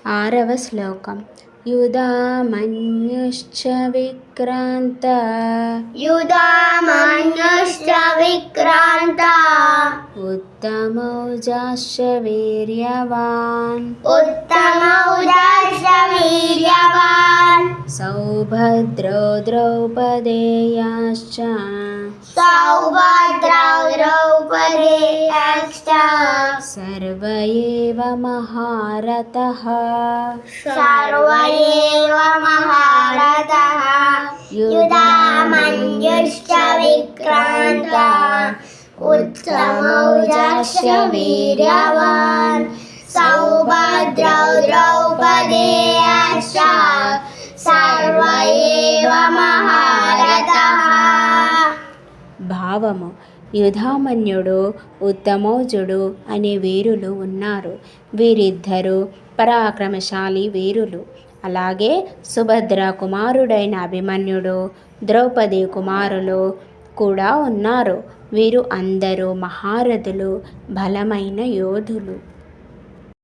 ఆరవ శ్లోకం. యుధామన్యుశ్చ విక్రాంత ఉత్తమౌజాశ్చ వీర్యవాన్ సౌభద్రౌ ద్రౌపదేయాశ్చ సర్వ ఏవ మహారథః యుధామన్యుశ్చ విక్రాంత ఉత్తమౌజాశ్చ వీర్యవాన్ సౌభద్రౌ ద్రౌపదేయాశ్చ సర్వ ఏవ మహారథః. భావము: యుధామన్యుడు, ఉత్తమౌజుడు అనే వీరులు ఉన్నారు. వీరిద్దరూ పరాక్రమశాలి వీరులు. అలాగే సుభద్ర కుమారుడైన అభిమన్యుడు, ద్రౌపది కుమారులు కూడా ఉన్నారు. వీరు అందరూ మహారథులు, బలమైన యోధులు.